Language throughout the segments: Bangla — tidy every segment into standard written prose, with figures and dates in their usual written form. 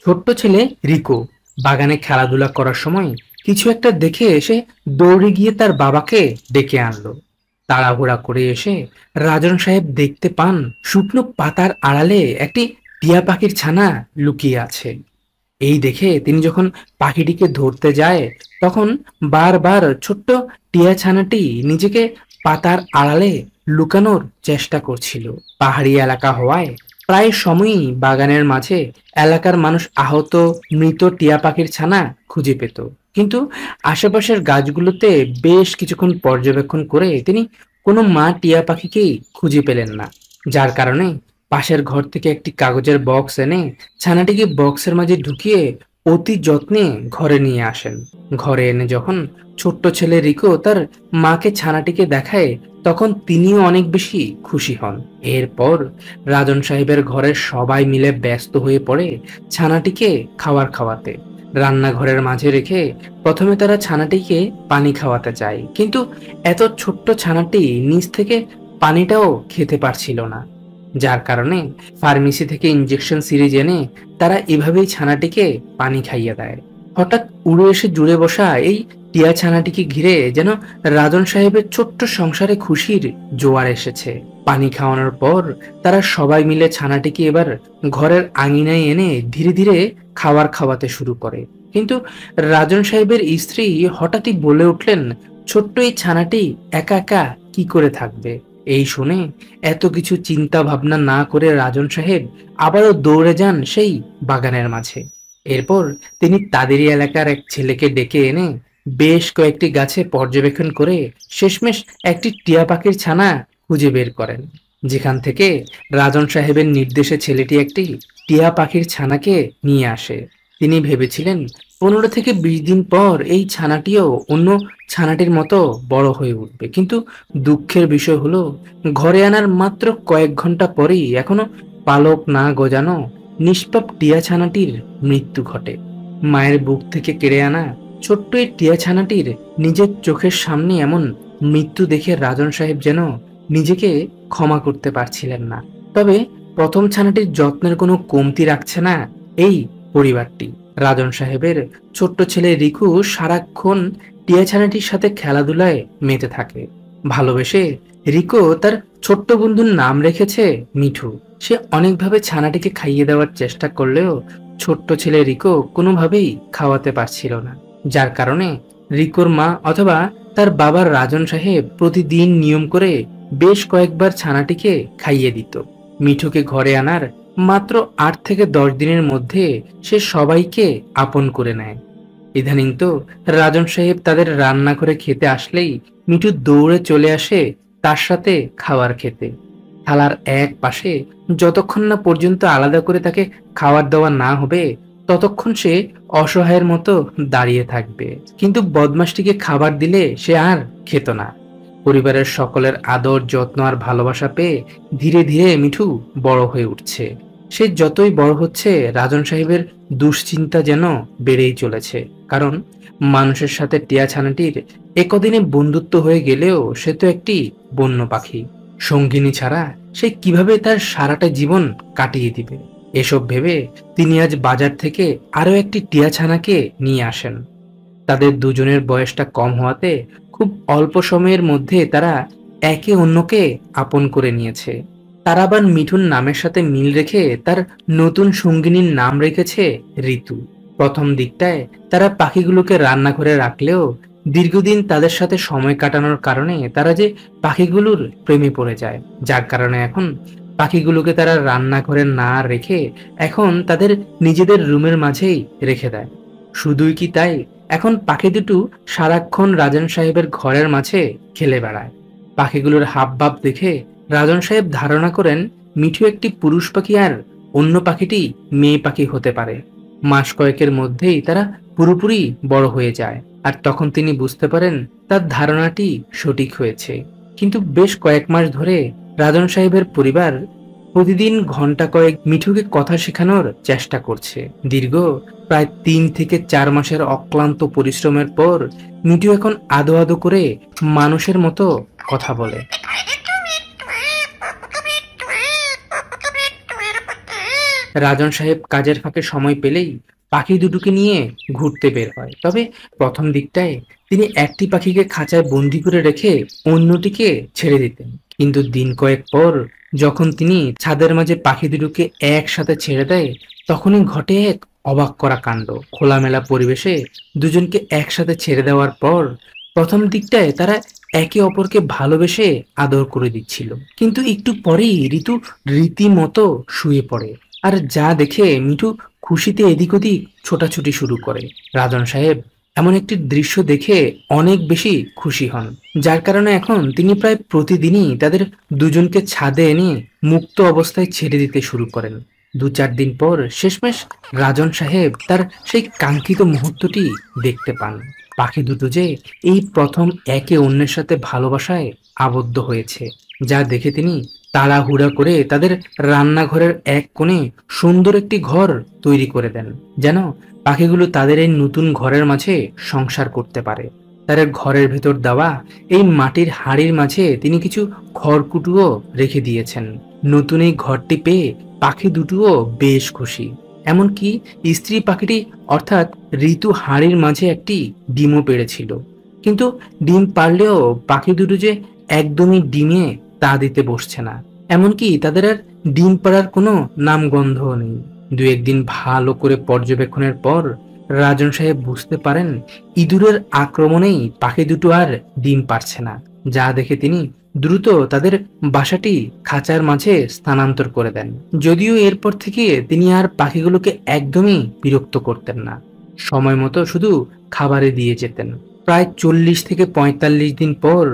ছোট্ট ছেলে রিকো বাগানে খেলাধুলা করার সময় কিছু একটা দেখে এসে দৌড়ে গিয়ে তার বাবাকে ডেকে আনলো। তাড়াহুড়া করে এসে রাজন সাহেব দেখতে পান শুকনো পাতার আড়ালে একটি টিয়া পাখির ছানা লুকিয়ে আছে। এই দেখে তিনি যখন পাখিটিকে ধরতে যায় তখন বারবার ছোট্ট টিয়া ছানাটি নিজেকে পাতার আড়ালে লুকানোর চেষ্টা করছিল। পাহাড়ি এলাকা হওয়ায় প্রায় সময়ই বাগানের মাঝে এলাকার মানুষ আহত মৃত টিয়া পাখির ছানা খুঁজে পেত, কিন্তু আশেপাশের গাছগুলোতে বেশ কিছুক্ষণ পর্যবেক্ষণ করে তিনি কোনো মা টিয়া পাখিকেই খুঁজে পেলেন না। যার কারণে পাশের ঘর থেকে একটি কাগজের বক্স এনে ছানাটিকে বক্সের মাঝে ঢুকিয়ে অতি যত্নে ঘরে নিয়ে আসেন। ঘরে এনে যখন ছোট্ট ছেলে রিকো তার মাকে ছানাটিকে দেখায় তখন তিনিও অনেক বেশি খুশি হন। এরপর রাজন সাহেবের ঘরের সবাই মিলে ব্যস্ত হয়ে পড়ে ছানাটিকে খাবার খাওয়াতে। রান্নাঘরের মাঝে রেখে প্রথমে তারা ছানাটিকে পানি খাওয়াতে চায়, কিন্তু এত ছোট্ট ছানাটি নিচ থেকে পানিটাও খেতে পারছিল না। যার কারণে ফার্মেসি থেকে ইনজেকশন সিরিজ এনে তারা এভাবেই ছানাটিকে পানি খাইয়ে দেয়। হঠাৎ উড়ে এসে জুড়ে বসা এই টিয়া ছানাটিকে ঘিরে যেন রাজন সাহেবের ছোট্ট সংসারে খুশির জোয়ার এসেছে। পানি খাওয়ানোর পর তারা সবাই মিলে ছানাটিকে এবার ঘরের আঙিনায় এনে ধীরে ধীরে খাবার খাওয়াতে শুরু করে। কিন্তু রাজন সাহেবের স্ত্রী হঠাৎই বলে উঠলেন, ছোট্ট এই ছানাটি একা একা কি করে থাকবে। এই শুনে এত কিছু চিন্তা ভাবনা না করে রাজন সাহেব আবারও দৌড়ে যান সেই বাগানের মাঝে। এরপর তিনি তাদেরই এলাকার এক ছেলেকে ডেকে এনে বেশ কয়েকটি গাছে পর্যবেক্ষণ করে শেষমেশ একটি টিয়া পাখির ছানা খুঁজে বের করেন, যেখান থেকে রাজন সাহেবের নির্দেশে ছেলেটি একটি টিয়া পাখির ছানাকে নিয়ে আসে। তিনি ভেবেছিলেন 15 থেকে 20 দিন পর এই ছানাটিও অন্য ছানাটির মতো বড় হয়ে উঠবে, কিন্তু দুঃখের বিষয় হলো ঘরে আনার মাত্র কয়েক ঘন্টা পরেই এখনো পালক না গজানো নিষ্পাপ টিয়া ছানাটির মৃত্যু ঘটে। মায়ের বুক থেকে কেড়ে আনা ছোট্ট এই টিয়া ছানাটির নিজের চোখের সামনে এমন মৃত্যু দেখে রাজন সাহেব যেন নিজেকে ক্ষমা করতে পারছিলেন না। তবে প্রথম ছানাটির যত্নের কোনো কমতি রাখছে না এই পরিবারটি। রাজন সাহেবের ছোট্ট ছেলে রিকু সারাক্ষণ টিয়া ছানাটির সাথে খেলাধুলায় মেতে থাকে। ভালোবেসে রিকো তার ছোট্ট বন্ধুর নাম রেখেছে মিঠু। সে অনেকভাবে ছানাটিকে খাইয়ে দেওয়ার চেষ্টা করলেও ছোট্ট ছেলে রিকো কোনোভাবেই খাওয়াতে পারছিল না। যার কারণে রিকোর মা অথবা তার বাবার রাজন সাহেব প্রতিদিন নিয়ম করে বেশ কয়েকবার ছানাটিকে খাইয়ে দিত। মিঠুকে ঘরে আনার মাত্র 8 থেকে 10 দিনের মধ্যে সে সবাইকে আপন করে নেয়। ইদানিং তো রাজন সাহেব তাদের রান্না করে খেতে আসলেই মিঠু দৌড়ে চলে আসে তার সাথে খাবার খেতে। থালার এক পাশে যতক্ষণ না পর্যন্ত আলাদা করে তাকে খাবার দেওয়া না হবে ততক্ষণ সে অসহায়ের মতো দাঁড়িয়ে থাকবে, কিন্তু বদমাসটিকে খাবার দিলে সে আর খেত না। পরিবারের সকলের আদর যত্ন আর ভালোবাসা পেয়ে ধীরে ধীরে মিঠু বড় হয়ে উঠছে। সে যতই বড় হচ্ছে রাজন সাহেবের দুশ্চিন্তা যেন বেড়েই চলেছে, কারণ মানুষের সাথে টিয়া ছানাটির একদিনে বন্ধুত্ব হয়ে গেলেও সে তো একটি বন্য পাখি। সঙ্গিনী ছাড়া সে কিভাবে তার সারাটা জীবন কাটিয়ে দিবে। এসব ভেবে তিনি আজ বাজার থেকে আরো একটি টিয়া ছানাকে নিয়ে আসেন। তাদের দুজনের বয়সটা কম হওয়াতে খুব অল্প সময়ের মধ্যে তারা একে অন্যকে আপন করে নিয়েছে। তারা আবার মিঠুন নামের সাথে মিল রেখে তার নতুন সঙ্গিনীর নাম রেখেছে ঋতু। প্রথম দিকটায় তারা পাখিগুলোকে রান্নাঘরে রাখলেও দীর্ঘদিন তাদের সাথে সময় কাটানোর কারণে তারা যে পাখিগুলোর প্রেমে পড়ে যায়, যার কারণে এখন পাখিগুলোকে তারা রান্নাঘরে না রেখে এখন তাদের নিজেদের রুমের মাঝেই রেখে দেয়। শুধুই কি তাই, এখন পাখি দুটো সারাক্ষণ রাজন সাহেবের ঘরের মাঝে খেলে বেড়ায়। পাখিগুলোর হাবভাব দেখে রাজন সাহেব ধারণা করেন মিঠু একটি পুরুষ পাখি আর অন্য পাখিটি মেয়ে পাখি হতে পারে। মাস কয়েকের মধ্যেই তারা পুরোপুরি বড় হয়ে যায়, আর তখন তিনি বুঝতে পারেন তার ধারণাটি সঠিক হয়েছে। কিন্তু বেশ কয়েক মাস ধরে রাজন সাহেবের পরিবার প্রতিদিন ঘন্টা কয়েক মিঠুকে কথা শেখানোর চেষ্টা করছে। দীর্ঘ প্রায় 3 থেকে 4 মাসের অক্লান্ত পরিশ্রমের পর মিঠু এখন আদো আদো করে মানুষের মতো কথা বলে। রাজন সাহেব কাজের ফাঁকে সময় পেলেই পাখি দুটোকে নিয়ে ঘুরতে বের হয়। তবে প্রথম দিকটায় তিনি একটি পাখিকে খাঁচায় বন্দি করে রেখে অন্যটিকে ছেড়ে দিতেন। কিন্তু দিন কয়েক পর যখন তিনি ছাদের মাঝে পাখি দুটোকে একসাথে ছেড়ে দেয়, তখনই ঘটে এক অবাক করা কাণ্ড। খোলামেলা পরিবেশে দুজনকে একসাথে ছেড়ে দেওয়ার পর প্রথম দিকটায় তারা একে অপরকে ভালোবেসে আদর করে দিচ্ছিল, কিন্তু একটু পরেই ঋতু রীতিমতো শুয়ে পড়ে। আর যা দেখে মিঠু খুশিতে এদিক ওদিক ছোটাছুটি শুরু করে। রাজন সাহেব এমন একটি দৃশ্য দেখে অনেক বেশি খুশি হন, যার কারণে এখন তিনি প্রায় প্রতিদিনই তাদের দুজনকে ছাদে এনে মুক্ত অবস্থায় ছেড়ে দিতে শুরু করেন। 2-4 দিন পর শেষমেশ রাজন সাহেব তার সেই কাঙ্ক্ষিত মুহূর্তটি দেখতে পান। পাখি দুটো যে এই প্রথম একে অন্যের সাথে ভালোবাসায় আবদ্ধ হয়েছে, যা দেখে তিনি তাড়াহুড়া করে তাদের রান্নাঘরের এক কোণে সুন্দর একটি ঘর তৈরি করে দেন, যেন পাখিগুলো তাদের এই নতুন ঘরের মাঝে সংসার করতে পারে। তাদের ঘরের ভেতর দেওয়া এই মাটির হাঁড়ির মাঝে তিনি কিছু খড়কুটোও রেখে দিয়েছেন। নতুন এই ঘরটি পেয়ে পাখি দুটোও বেশ খুশি। এমনকি স্ত্রী পাখিটি অর্থাৎ ঋতু হাঁড়ির মাঝে একটি ডিমও পেড়েছিল। কিন্তু ডিম পারলেও পাখি দুটো যে একদমই ডিমে তা দিতে বসছে না, এমনকি তাদের আর ডিম পাড়ার কোনো নামগন্ধও নেই। 2-1 দিন ভালো করে পর্যবেক্ষণের পর রাজন সাহেব বুঝতে পারেন ইঁদুরের আক্রমণেই পাখি দুটো আর ডিম পারছে না, যা দেখে তিনি দ্রুত তাদের বাসাটি খাঁচার মাঝে স্থানান্তর করে দেন। যদিও এরপর থেকে তিনি আর পাখিগুলোকে একদমই বিরক্ত করতেন না, সময় মতো শুধু খাবারে দিয়ে যেতেন। প্রায় 40 থেকে 45 দিন পর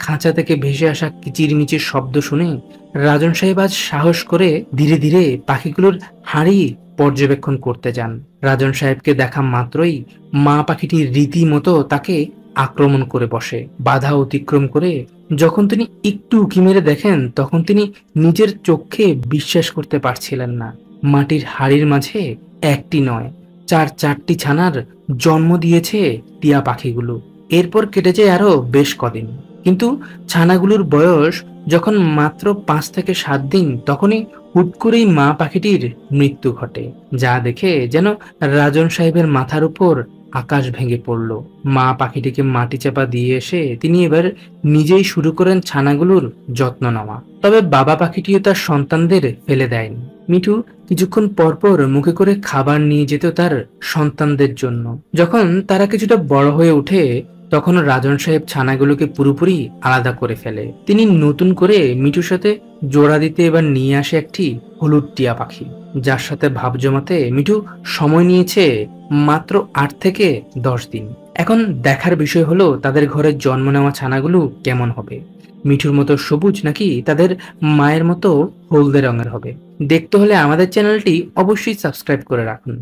খাঁচা থেকে ভেসে আসা কিচিরমিচির শব্দ শুনে রাজন সাহেব আজ সাহস করে ধীরে ধীরে পাখিগুলোর হাঁড়ি পর্যবেক্ষণ করতে যান। রাজন সাহেবকে দেখা মাত্রই মা পাখিটি রীতিমতো তাকে আক্রমণ করে বসে। বাধা অতিক্রম করে যখন তিনি একটু উঁকি মেরে দেখেন, তখন তিনি নিজের চোখে বিশ্বাস করতে পারছিলেন না। মাটির হাড়ির মাঝে একটি নয়, 4টি ছানার জন্ম দিয়েছে টিয়া পাখিগুলো। এরপর কেটে যায় আরো বেশ কদিন, কিন্তু ছানাগুলোর বয়স যখন মাত্র 5 থেকে 7 দিন, তখনই হুট করেই মা পাখিটির মৃত্যু ঘটে, যা দেখে যেন রাজন সাহেবের মাথার উপর আকাশ ভেঙে পড়ল। মা পাখিটিকে মাটি চাপা দিয়ে এসে তিনি এবার নিজেই শুরু করেন ছানাগুলোর যত্ন নেওয়া। তবে বাবা পাখিটিও তার সন্তানদের ফেলে দেয়নি। মিঠু কিছুক্ষণ পরপর মুখে করে খাবার নিয়ে যেত তার সন্তানদের জন্য। যখন তারা কিছুটা বড় হয়ে ওঠে, তখন রাজন সাহেব ছানাগুলোকে পুরোপুরি আলাদা করে ফেলে। তিনি নতুন করে মিঠুর সাথে জোড়া দিতে এবার নিয়ে আসে একটি হলুদ টিয়া পাখি, যার সাথে ভাব জমাতে মিঠু সময় নিয়েছে মাত্র 8 থেকে 10 দিন। এখন দেখার বিষয় হলো তাদের ঘরে জন্ম নেওয়া ছানাগুলো কেমন হবে, মিঠুর মতো সবুজ নাকি তাদের মায়ের মতো হলদে রঙের হবে। দেখতে হলে আমাদের চ্যানেলটি অবশ্যই সাবস্ক্রাইব করে রাখুন।